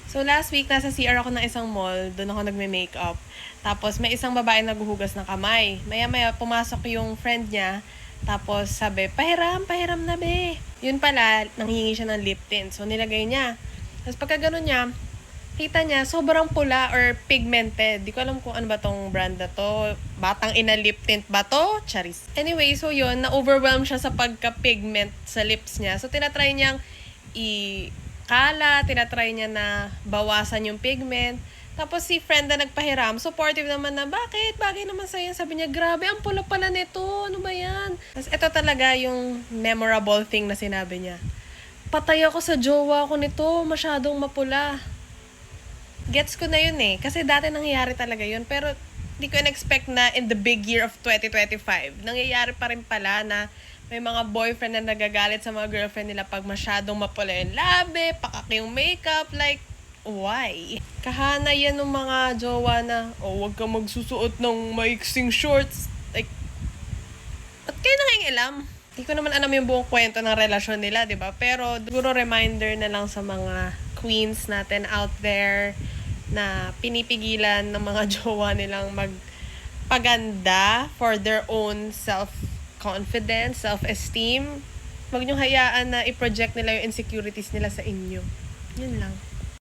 So last week, nasa CR ako ng isang mall, doon ako nagme-makeup. Tapos may isang babae naghuhugas ng kamay. Maya-maya pumasok yung friend niya, tapos sabi, pahiram na be. Yun pala, nanghingi siya ng lip tint. So nilagay niya. Tapos pagka ganun niya, kita niya, sobrang pula or pigmented. Di ko alam kung ano ba tong brand na to. Batang ina lip tint ba to? Charis. Anyway, so yun, na-overwhelm siya sa pagka-pigment sa lips niya. So tinatry niyang tinatry niya na bawasan yung pigment. Tapos si friend na nagpahiram, supportive naman na, bakit? Bagay naman sa'yo. Sabi niya, grabe, ang pula pala nito. Ano ba yan? Tapos ito talaga yung memorable thing na sinabi niya. Patay ako sa jowa ko nito. Masyadong mapula. Gets ko na yun eh. Kasi dati nangyayari talaga yun. Pero di ko in-expect na in the big year of 2025, nangyayari pa rin pala na may mga boyfriend na nagagalit sa mga girlfriend nila pag masyadong mapula yung labi, pakak yung makeup, like, why? Kahana yan ng mga jowa na, wag ka magsusuot ng maiksing shorts. Like, ba't kayo nangingilam? Hindi ko naman alam yung buong kwento ng relasyon nila, di ba? Pero, siguro reminder na lang sa mga queens natin out there na pinipigilan ng mga jowa nilang magpaganda for their own self-confidence, self-esteem. Huwag niyong hayaan na i-project nila yung insecurities nila sa inyo. Yun lang.